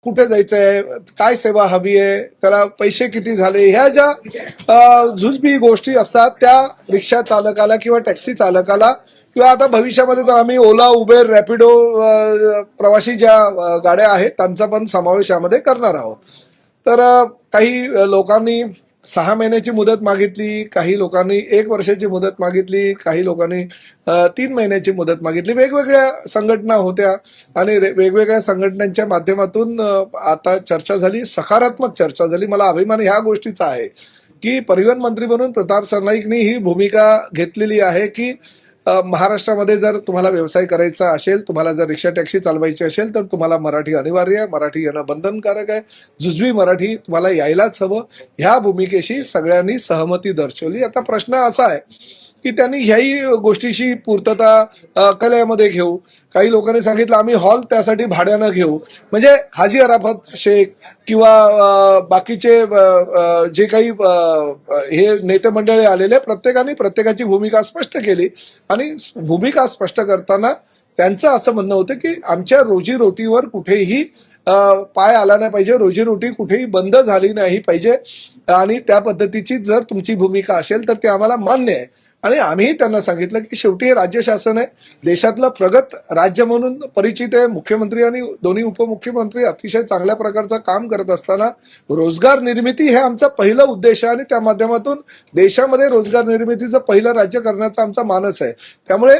कुठे जायचंय, काय सेवा हवी आहे, त्याला पैसे किती झाले, ह्या ज्या जुजबी गोष्टी असतात त्या रिक्षा चालकाला किंवा टॅक्सी चालकाला किंवा आता भविष्यामध्ये तर आम्ही ओला, उबेर, रॅपिडो प्रवासी ज्या गाड्या आहेत त्यांचा पण समावेश यामध्ये करणार आहोत. तर काही लोकांनी 6 महिन्याची मुदत मागितली, काही लोकांनी 1 वर्षाची मुदत मागितली, काही लोकांनी 3 महिन्याची मुदत मागितली. वेगवेगळ्या संघटना होत्या आणि वेगवेगळ्या संघटनांच्या माध्यमातून आता चर्चा झाली, सकारात्मक चर्चा झाली. मला अभिमान ह्या गोष्टीचा आहे की परिवहन मंत्री म्हणून प्रताप सरनाईकनी ही भूमिका घेतलेली आहे की महाराष्ट्रामध्ये जर तुम्हाला व्यवसाय करायचा असेल, तुम्हाला जर रिक्षा टॅक्सी चालवायची असेल तर तुम्हाला मराठी अनिवार्य आहे, मराठी येणं बंधनकारक आहे, जुजवी मराठी तुम्हाला यायलाच हवं. ह्या भूमिकेशी सगळ्यांनी सहमती दर्शवली. आता प्रश्न असा आहे की त्यांनी ह्याही गोष्टीशी पूर्तता कल्यामध्ये घेऊ. काही लोकांनी सांगितलं आम्ही हॉल त्यासाठी भाड्यानं घेऊ. म्हणजे हाजी अराफत शेख किंवा बाकीचे जे काही हे नेते मंडळी आलेले प्रत्येकाने प्रत्येकाची भूमिका स्पष्ट केली आणि भूमिका स्पष्ट करताना त्यांचं असं म्हणणं होतं की आमच्या रोजीरोटीवर कुठेही पाय आला नाही पाहिजे, रोजीरोटी कुठेही बंद झाली नाही पाहिजे आणि त्या पद्धतीची जर तुमची भूमिका असेल तर ते आम्हाला मान्य आहे. आणि आम्ही त्यांना सांगितलं की शेवटी हे राज्य शासन आहे, देशातलं प्रगत राज्य म्हणून परिचित आहे. मुख्यमंत्री आणि दोन्ही उपमुख्यमंत्री अतिशय चांगल्या प्रकारचं काम करत असताना रोजगार निर्मिती हे आमचा पहिला उद्देश आहे आणि त्या माध्यमातून देशामध्ये रोजगार निर्मितीचं पहिलं राज्य करण्याचा आमचा मानस आहे. त्यामुळे